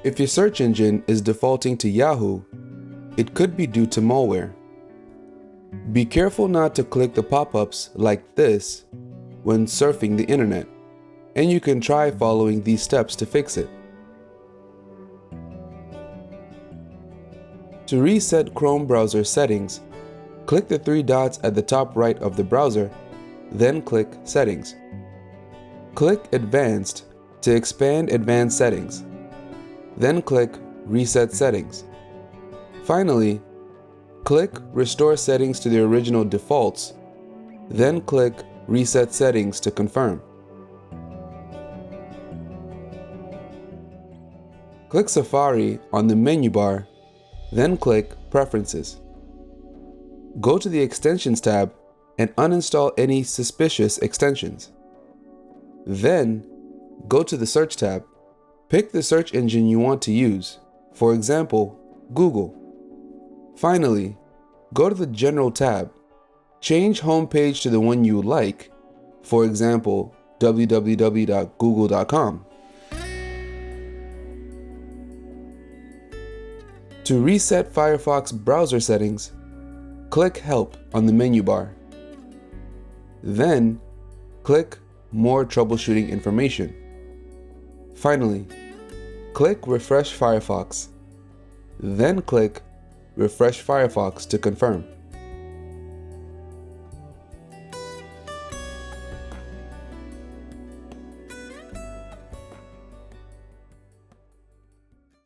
If your search engine is defaulting to Yahoo, it could be due to malware. Be careful not to click the pop-ups like this when surfing the internet, and you can try following these steps to fix it. To reset Chrome browser settings, click the three dots at the top right of the browser, then click Settings. Click Advanced to expand Advanced Settings, then click Reset Settings. Finally, click Restore Settings to the original defaults, then click Reset Settings to confirm. Click Safari on the menu bar, then click Preferences. Go to the Extensions tab and uninstall any suspicious extensions. Then, go to the Search tab. Pick the search engine you want to use, for example, Google. Finally, go to the General tab. Change homepage to the one you like, for example, www.google.com. To reset Firefox browser settings, click Help on the menu bar. Then, click More troubleshooting information. Finally, click Refresh Firefox. Then click Refresh Firefox to confirm.